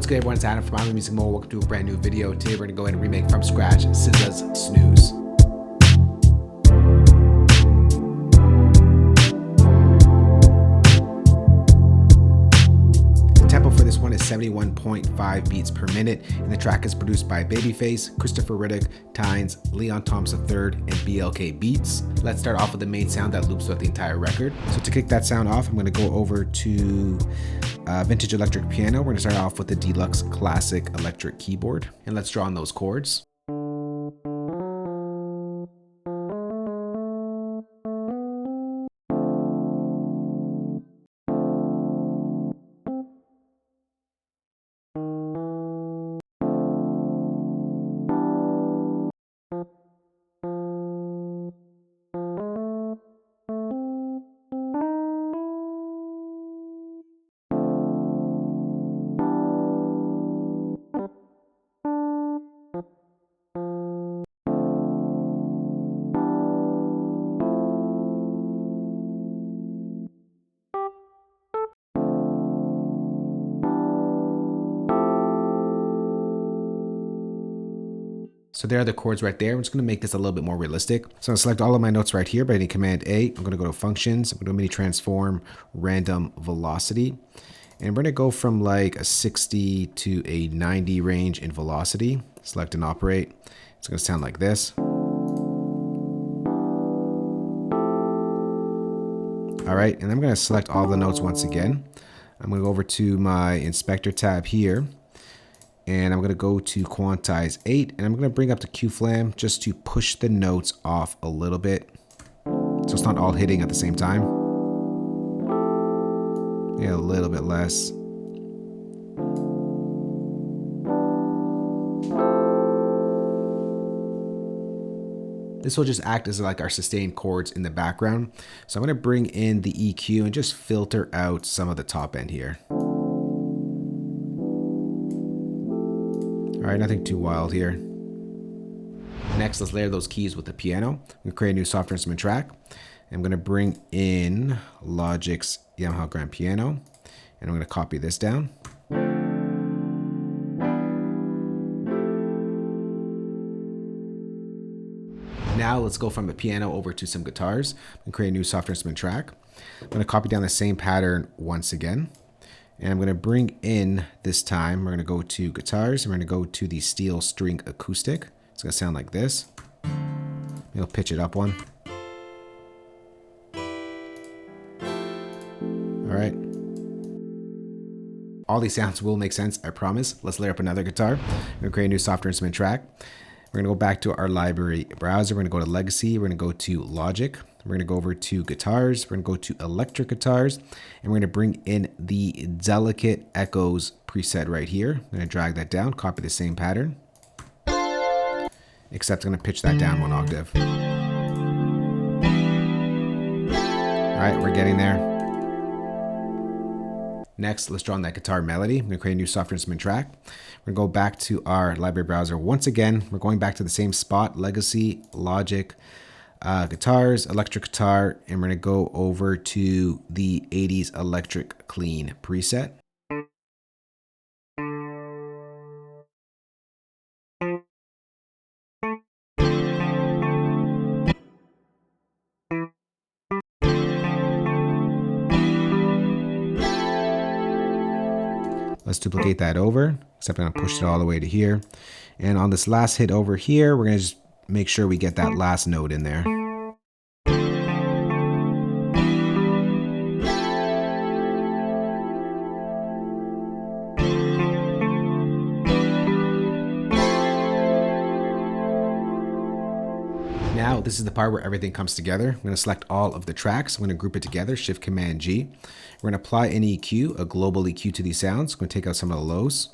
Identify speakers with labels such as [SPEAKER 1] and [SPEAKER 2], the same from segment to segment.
[SPEAKER 1] What's good, everyone? It's Adam from Music More. Welcome to a brand new video. Today we're going to go ahead and remake from scratch SZA's Snooze. The tempo for this one is 71.5 beats per minute, and the track is produced by Babyface, Khristopher Riddick-Tynes, Thomas III and BLK Beats. Let's start off with the main sound that loops throughout the entire record. So to kick that sound off, I'm going to go over to vintage electric piano. We're going to start off with the deluxe classic electric keyboard, and let's draw on those chords. So there are the chords right there. I'm just going to make this a little bit more realistic. So I'm going to select all of my notes right here by hitting Command A. I'm going to go to Functions. I'm going to MIDI transform random velocity. And we're going to go from like a 60 to a 90 range in velocity. Select and operate. It's going to sound like this. All right, and I'm going to select all the notes once again. I'm going to go over to my Inspector tab here. And I'm going to go to Quantize 8, and I'm going to bring up the Q flam just to push the notes off a little bit, so it's not all hitting at the same time. Yeah, a little bit less. This will just act as like our sustained chords in the background. So I'm going to bring in the EQ and just filter out some of the top end here. All right, nothing too wild here. Next, let's layer those keys with the piano. I'm going to create a new software instrument track. I'm going to bring in Logic's Yamaha Grand Piano, and I'm going to copy this down. Now let's go from the piano over to some guitars and create a new software instrument track. I'm going to copy down the same pattern once again. And I'm going to bring in, this time, we're going to go to guitars, and we're going to go to the steel string acoustic. It's going to sound like this. Maybe I'll pitch it up one. All right. All these sounds will make sense, I promise. Let's layer up another guitar. I'm going to create a new software instrument track. We're going to go back to our library browser. We're going to go to Legacy. We're going to go to Logic. We're going to go over to Guitars. We're going to go to Electric Guitars. And we're going to bring in the Delicate Echoes preset right here. I'm going to drag that down, copy the same pattern. Except I'm going to pitch that down one octave. All right, we're getting there. Next, let's draw on that guitar melody. I'm going to create a new software instrument track. We're going to go back to our library browser once again. We're going back to the same spot, Legacy, Logic, Guitars, Electric Guitar, and we're going to go over to the 80s Electric Clean preset. Let's duplicate that over, except I'm going to push it all the way to here. And on this last hit over here, we're going to just make sure we get that last note in there. Now, this is the part where everything comes together. I'm going to select all of the tracks. I'm going to group it together, Shift Command G. We're going to apply an EQ, a global EQ to these sounds. I'm going to take out some of the lows.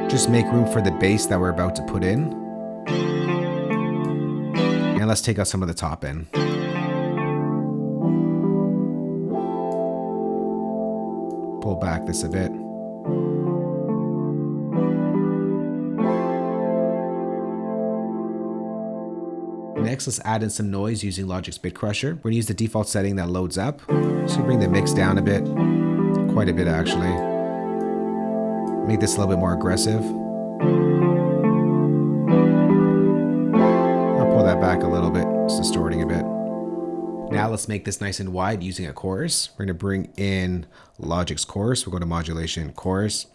[SPEAKER 1] Just make room for the bass that we're about to put in. And let's take out some of the top end. Pull back this a bit. Next, let's add in some noise using Logic's Bit Crusher. We're going to use the default setting that loads up. Just going to bring the mix down a bit. quite a bit actually. Make this a little bit more aggressive. I'll pull that back a little bit, it's distorting a bit. Now let's make this nice and wide using a chorus. We're going to bring in Logic's chorus. We'll go to modulation chorus.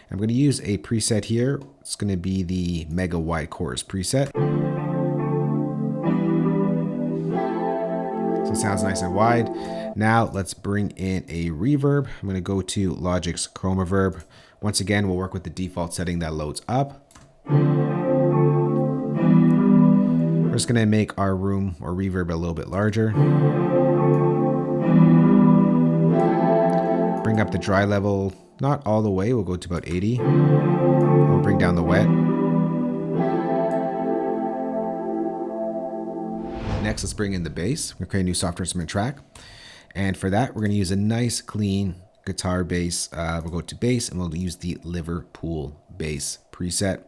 [SPEAKER 1] I'm going to use a preset here. It's going to be the mega wide chorus preset. So it sounds nice and wide. Now let's bring in a reverb. I'm going to go to Logic's chroma verb. Once again, we'll work with the default setting that loads up. We're just going to make our room or reverb a little bit larger. Bring up the dry level, not all the way, we'll go to about 80. We'll bring down the wet. Next, let's bring in the bass. We're going to create a new software instrument track. And for that, we're going to use a nice, clean guitar bass. We'll go to bass and we'll use the Liverpool bass preset.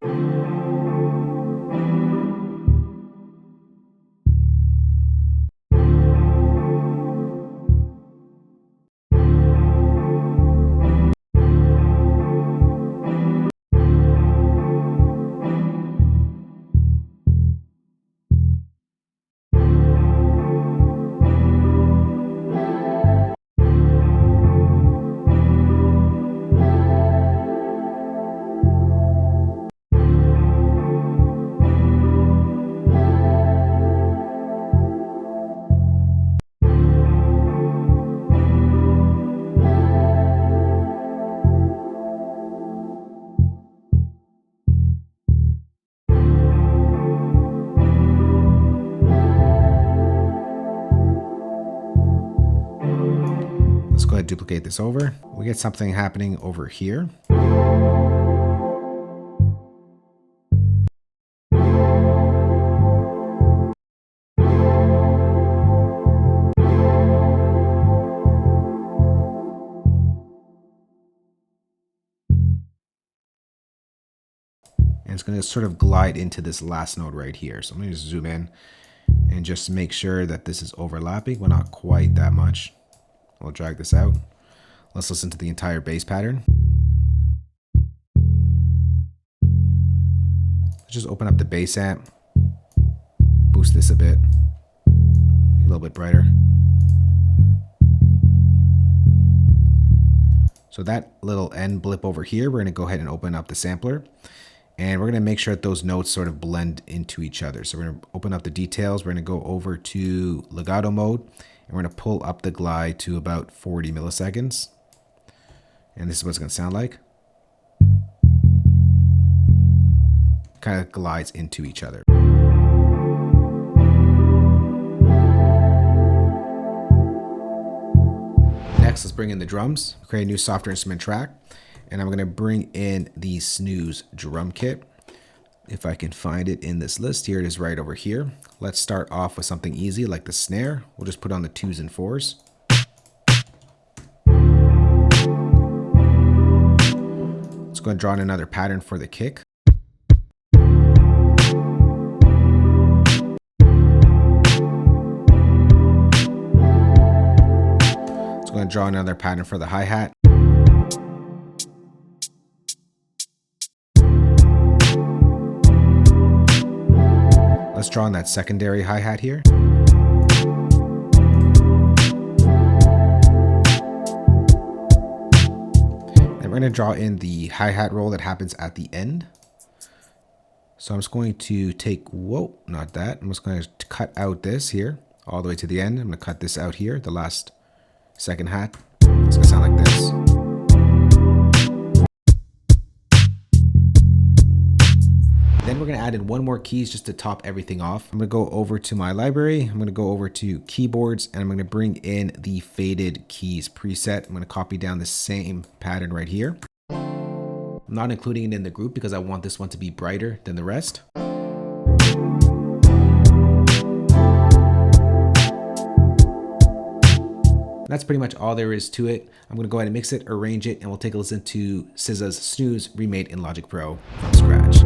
[SPEAKER 1] Let's go ahead and duplicate this over. We get something happening over here. And it's going to sort of glide into this last note right here. So I'm going to just zoom in and just make sure that this is overlapping, but not quite that much. We'll drag this out. Let's listen to the entire bass pattern. Let's just open up the bass amp, boost this a bit, make it a little bit brighter. So that little end blip over here, we're going to go ahead and open up the sampler. And we're going to make sure that those notes sort of blend into each other. So we're going to open up the details. We're going to go over to legato mode. And we're going to pull up the glide to about 40 milliseconds. And this is what it's going to sound like. Kind of glides into each other. Next, let's bring in the drums. Create a new software instrument track. And I'm going to bring in the SNOOZE drum kit. If I can find it in this list, here it is right over here. Let's start off with something easy like the snare. We'll just put on the 2s and 4s. Let's go and draw in another pattern for the kick. Let's go and draw another pattern for the hi-hat. Let's draw on that secondary hi-hat here. And we're going to draw in the hi-hat roll that happens at the end. So I'm just going to take, whoa, not that. I'm just going to cut out this here all the way to the end. I'm going to cut this out here, the last second hat. It's going to sound like this. Then we're going to add in one more keys just to top everything off. I'm going to go over to my library. I'm going to go over to keyboards and I'm going to bring in the faded keys preset. I'm going to copy down the same pattern right here. I'm not including it in the group because I want this one to be brighter than the rest. That's pretty much all there is to it. I'm going to go ahead and mix it, arrange it, and we'll take a listen to SZA's SNOOZE remade in Logic Pro from scratch.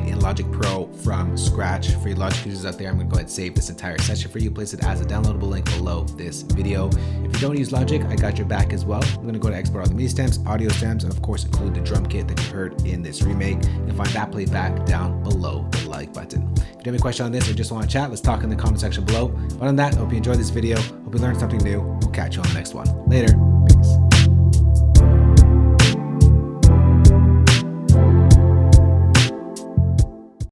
[SPEAKER 1] in Logic Pro from scratch. For your Logic users out there, I'm gonna go ahead and save this entire session for you, place it as a downloadable link below this video. If you don't use Logic, I got your back as well. I'm gonna go to export all the MIDI stems, audio stems, and of course include the drum kit that you heard in this remake. You'll find that playback down below the like button. If you have any question on this or just want to chat, let's talk in the comment section below. Other than that, I hope you enjoyed this video. Hope you learned something new. We'll catch you on the next one. Later.